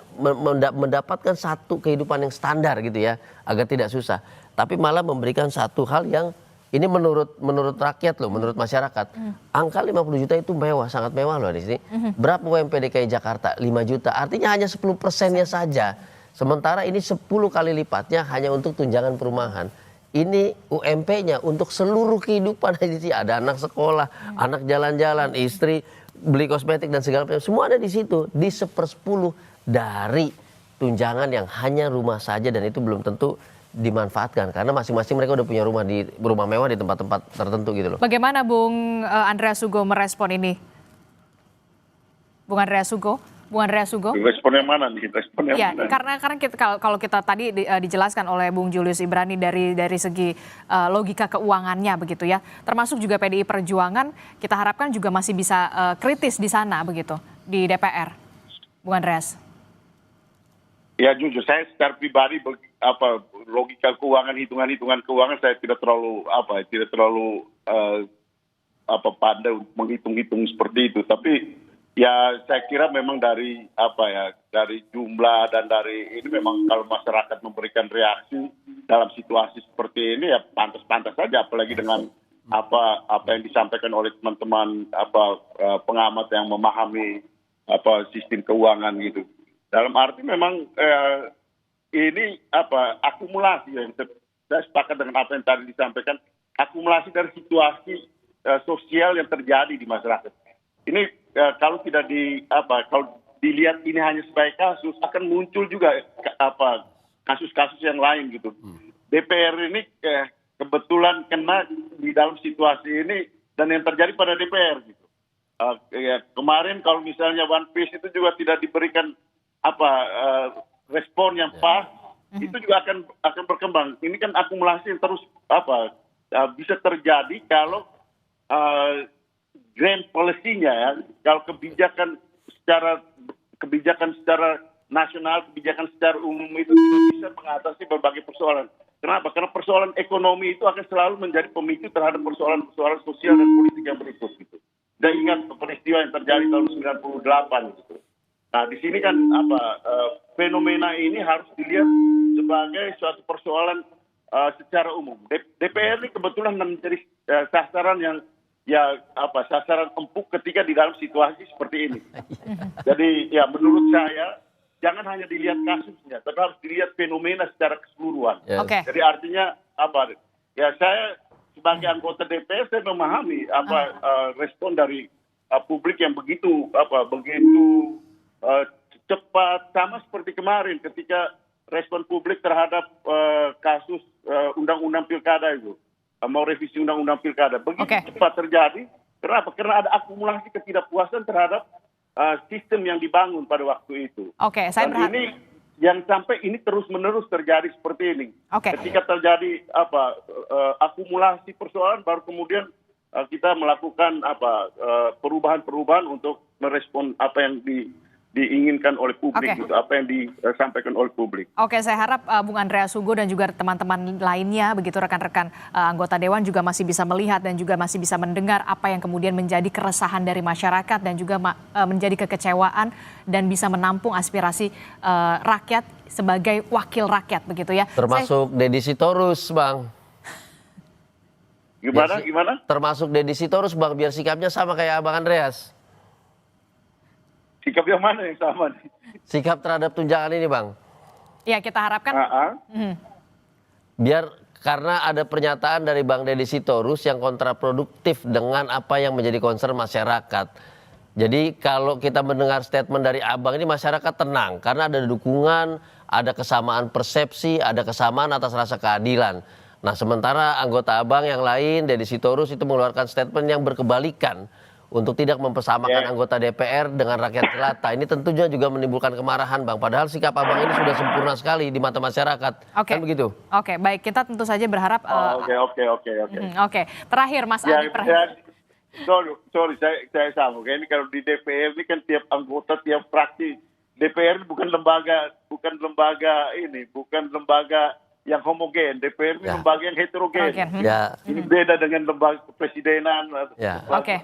mendapatkan satu kehidupan yang standar gitu ya, agar tidak susah. Tapi malah memberikan satu hal yang ini menurut rakyat loh, menurut masyarakat. Angka 50 juta itu mewah, sangat mewah loh di sini. Berapa UMP DKI Jakarta? 5 juta. Artinya hanya 10%-nya saja. Sementara ini 10 kali lipatnya hanya untuk tunjangan perumahan. Ini UMP-nya untuk seluruh kehidupan. Ada anak sekolah, anak jalan-jalan, istri beli kosmetik dan segala macam. Semua ada di situ. Di 1/10 dari tunjangan yang hanya rumah saja, dan itu belum tentu dimanfaatkan. Karena masing-masing mereka udah punya rumah mewah di tempat-tempat tertentu gitu loh. Bagaimana Bung Andreas Hugo merespon ini? Bung Andreas Hugo? Respon yang mana nih? Respon yang ya, mana? Karena kita, kalau kita tadi dijelaskan oleh Bung Julius Ibrani dari segi logika keuangannya begitu ya, termasuk juga PDI Perjuangan, kita harapkan juga masih bisa kritis di sana begitu di DPR, Bung Andreas. Ya jujur, saya secara pribadi logika keuangan, hitungan keuangan saya tidak terlalu pandai menghitung-hitung seperti itu. Tapi ya saya kira memang dari jumlah dan dari ini memang kalau masyarakat memberikan reaksi dalam situasi seperti ini ya pantas-pantas saja, apalagi dengan apa yang disampaikan oleh teman-teman pengamat yang memahami sistem keuangan gitu. Dalam arti memang ini akumulasi, yang saya sepakat dengan apa yang tadi disampaikan, akumulasi dari situasi sosial yang terjadi di masyarakat. Ini kalau tidak kalau dilihat ini hanya sebagai kasus, akan muncul juga kasus-kasus yang lain gitu. DPR ini kebetulan kena di dalam situasi ini, dan yang terjadi pada DPR gitu. Kemarin kalau misalnya One Piece itu juga tidak diberikan respon yang pas, itu juga akan berkembang. Ini kan akumulasi yang terus bisa terjadi kalau grand policy-nya ya, kalau kebijakan secara nasional, kebijakan secara umum itu tidak bisa mengatasi berbagai persoalan. Kenapa? Karena persoalan ekonomi itu akan selalu menjadi pemicu terhadap persoalan-persoalan sosial dan politik yang berikut gitu. Dan ingat peristiwa yang terjadi tahun 98 gitu. Nah, di sini kan fenomena ini harus dilihat sebagai suatu persoalan secara umum. DPR ini kebetulan menjadi sasaran yang sasaran empuk ketika di dalam situasi seperti ini. Jadi ya menurut saya jangan hanya dilihat kasusnya, tapi harus dilihat fenomena secara keseluruhan. Yes. Okay. Jadi artinya ya saya sebagai anggota DPR saya memahami respon dari publik yang begitu cepat, sama seperti kemarin ketika respon publik terhadap kasus undang-undang pilkada itu, mau revisi undang-undang pilkada, begitu cepat terjadi. Kenapa? Karena ada akumulasi ketidakpuasan terhadap sistem yang dibangun pada waktu itu. Saya Dan ini yang sampai ini terus-menerus terjadi seperti ini. Ketika terjadi akumulasi persoalan, baru kemudian kita melakukan perubahan-perubahan untuk merespon apa yang diinginkan oleh publik, gitu, apa yang disampaikan oleh publik. Saya harap Bung Andreas Hugo dan juga teman-teman lainnya, begitu rekan-rekan anggota Dewan juga masih bisa melihat dan juga masih bisa mendengar apa yang kemudian menjadi keresahan dari masyarakat dan juga menjadi kekecewaan dan bisa menampung aspirasi rakyat sebagai wakil rakyat, begitu ya. Termasuk Deddy Sitorus, Bang. Gimana? Termasuk Deddy Sitorus, Bang, biar sikapnya sama kayak Bang Andreas. Sikap yang mana yang sama nih? Sikap terhadap tunjangan ini, Bang. Ya, kita harapkan. Biar karena ada pernyataan dari Bang Deddy Sitorus yang kontraproduktif dengan apa yang menjadi concern masyarakat. Jadi kalau kita mendengar statement dari Abang ini, masyarakat tenang karena ada dukungan, ada kesamaan persepsi, ada kesamaan atas rasa keadilan. Nah, sementara anggota Abang yang lain, Deddy Sitorus, itu mengeluarkan statement yang berkebalikan untuk tidak mempersamakan anggota DPR dengan rakyat jelata. Ini tentunya juga menimbulkan kemarahan, Bang. Padahal sikap Abang ini sudah sempurna sekali di mata masyarakat. Kan begitu? Baik. Kita tentu saja berharap... Oke. Terakhir, Mas Adi. Sorry, saya sambung. Ini kalau di DPR ini kan tiap anggota, tiap fraksi. DPR ini bukan lembaga yang homogen. DPR ini lembaga yang heterogen. Ini beda dengan lembaga kepresidenan,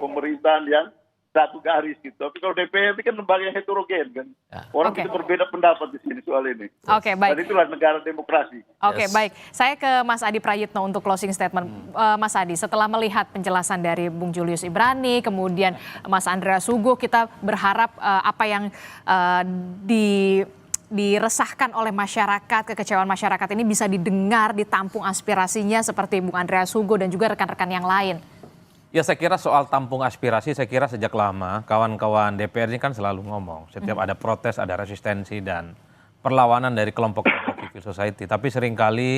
pemerintahan yang satu garis gitu. Tapi kalau DPR ini kan lembaga yang heterogen kan. Orang bisa berbeda pendapat di sini soal ini. Baik. Dan itulah negara demokrasi. Baik. Saya ke Mas Adi Prayitno untuk closing statement. Mas Adi, setelah melihat penjelasan dari Bung Julius Ibrani, kemudian Mas Andreas Hugo, kita berharap apa yang diresahkan oleh masyarakat, kekecewaan masyarakat ini bisa didengar, ditampung aspirasinya seperti Bung Andreas Hugo dan juga rekan-rekan yang lain. Ya, saya kira soal tampung aspirasi, saya kira sejak lama kawan-kawan DPR ini kan selalu ngomong. Setiap ada protes, ada resistensi dan perlawanan dari kelompok-kelompok civil society. Tapi seringkali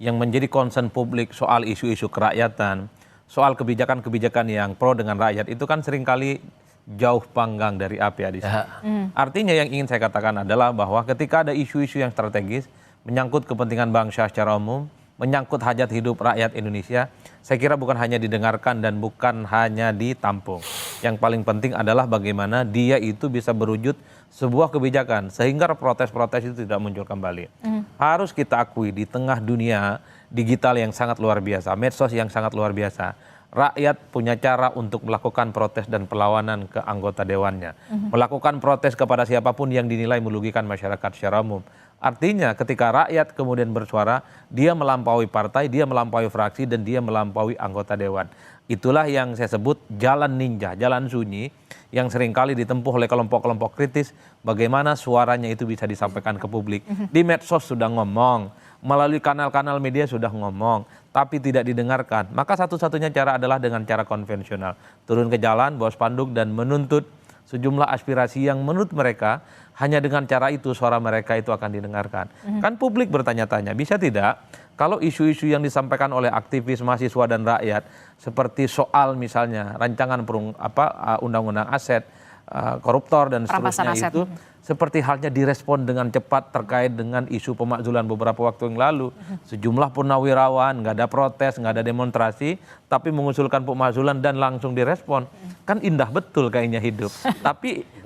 yang menjadi concern publik soal isu-isu kerakyatan, soal kebijakan-kebijakan yang pro dengan rakyat itu kan seringkali jauh panggang dari api di sini. Artinya yang ingin saya katakan adalah bahwa ketika ada isu-isu yang strategis menyangkut kepentingan bangsa secara umum, menyangkut hajat hidup rakyat Indonesia, saya kira bukan hanya didengarkan dan bukan hanya ditampung. Yang paling penting adalah bagaimana dia itu bisa berwujud sebuah kebijakan sehingga protes-protes itu tidak muncul kembali. Harus kita akui di tengah dunia digital yang sangat luar biasa, medsos yang sangat luar biasa, rakyat punya cara untuk melakukan protes dan perlawanan ke anggota dewannya. Melakukan protes kepada siapapun yang dinilai merugikan masyarakat secara umum. Artinya ketika rakyat kemudian bersuara, dia melampaui partai, dia melampaui fraksi, dan dia melampaui anggota dewan. Itulah yang saya sebut jalan ninja, jalan sunyi yang seringkali ditempuh oleh kelompok-kelompok kritis. Bagaimana suaranya itu bisa disampaikan ke publik. Di medsos sudah ngomong, melalui kanal-kanal media sudah ngomong, tapi tidak didengarkan. Maka satu-satunya cara adalah dengan cara konvensional. Turun ke jalan, bawa spanduk dan menuntut sejumlah aspirasi yang menurut mereka hanya dengan cara itu suara mereka itu akan didengarkan. Kan publik bertanya-tanya, bisa tidak kalau isu-isu yang disampaikan oleh aktivis mahasiswa dan rakyat seperti soal misalnya rancangan undang-undang aset, koruptor dan seterusnya itu seperti halnya direspon dengan cepat terkait dengan isu pemakzulan beberapa waktu yang lalu. Sejumlah purnawirawan, nggak ada protes, nggak ada demonstrasi, tapi mengusulkan pemakzulan dan langsung direspon. Kan indah betul kayaknya hidup.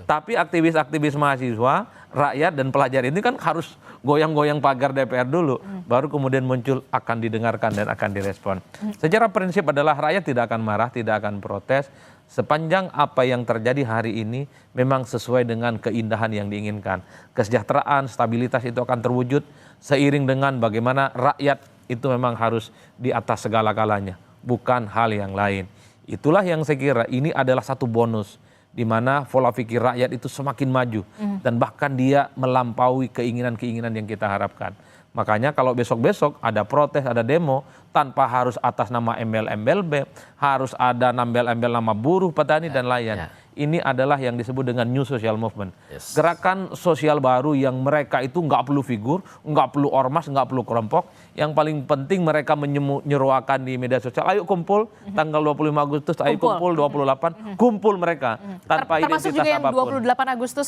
Tapi aktivis-aktivis mahasiswa, rakyat dan pelajar ini kan harus goyang-goyang pagar DPR dulu. Baru kemudian muncul akan didengarkan dan akan direspon. Secara prinsip adalah rakyat tidak akan marah, tidak akan protes. Sepanjang apa yang terjadi hari ini memang sesuai dengan keindahan yang diinginkan. Kesejahteraan, stabilitas itu akan terwujud seiring dengan bagaimana rakyat itu memang harus di atas segala-galanya, bukan hal yang lain. Itulah yang saya kira ini adalah satu bonus di mana pola pikir rakyat itu semakin maju dan bahkan dia melampaui keinginan-keinginan yang kita harapkan. Makanya kalau besok-besok ada protes, ada demo, tanpa harus atas nama embel-embel B, harus ada embel-embel nama buruh, petani, dan nelayan. ini adalah yang disebut dengan New Social Movement. Yes. Gerakan sosial baru yang mereka itu nggak perlu figur, nggak perlu ormas, nggak perlu kelompok. Yang paling penting mereka menyeruakan di media sosial, ayo kumpul tanggal 25 Agustus, ayo kumpul 28, kumpul mereka tanpa Termasuk identitas juga yang apapun. 28 Agustus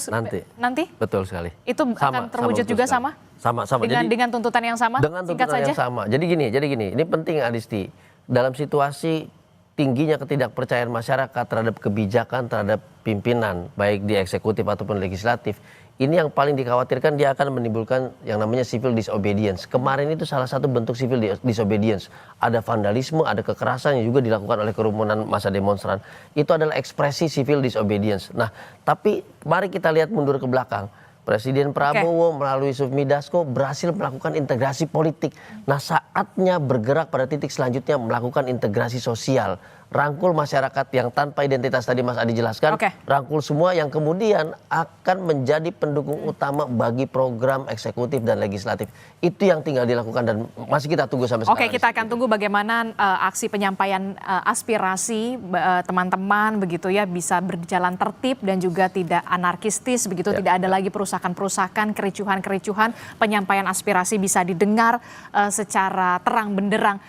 Nanti. Betul sekali. Itu akan terwujud juga sama? Sama. Dengan tuntutan yang sama? Dengan Singkat tuntutan saja. yang sama. Jadi gini, ini penting Adisti. Dalam situasi tingginya ketidakpercayaan masyarakat terhadap kebijakan, terhadap pimpinan, baik di eksekutif ataupun legislatif, ini yang paling dikhawatirkan dia akan menimbulkan yang namanya civil disobedience. Kemarin itu salah satu bentuk civil disobedience. Ada vandalisme, ada kekerasan yang juga dilakukan oleh kerumunan massa demonstran. Itu adalah ekspresi civil disobedience. Nah, tapi mari kita lihat mundur ke belakang. Presiden Prabowo melalui Sufmi Dasko berhasil melakukan integrasi politik. Nah, saatnya bergerak pada titik selanjutnya melakukan integrasi sosial. Rangkul masyarakat yang tanpa identitas tadi Mas Adi jelaskan. Rangkul semua yang kemudian akan menjadi pendukung utama bagi program eksekutif dan legislatif. Itu yang tinggal dilakukan dan masih kita tunggu sampai sekarang. Oke, kita akan tunggu bagaimana aksi penyampaian aspirasi teman-teman begitu ya bisa berjalan tertib dan juga tidak anarkistis begitu, tidak ada lagi perusakan-perusakan, kericuhan-kericuhan, penyampaian aspirasi bisa didengar secara terang benderang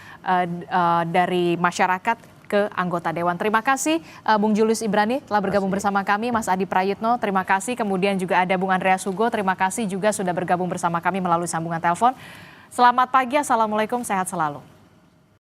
dari masyarakat ke anggota Dewan. Terima kasih Bung Julius Ibrani telah bergabung bersama kami, Mas Adi Prayitno, terima kasih. Kemudian juga ada Bung Andreas Hugo, terima kasih juga sudah bergabung bersama kami melalui sambungan telepon. Selamat pagi, Assalamualaikum, sehat selalu.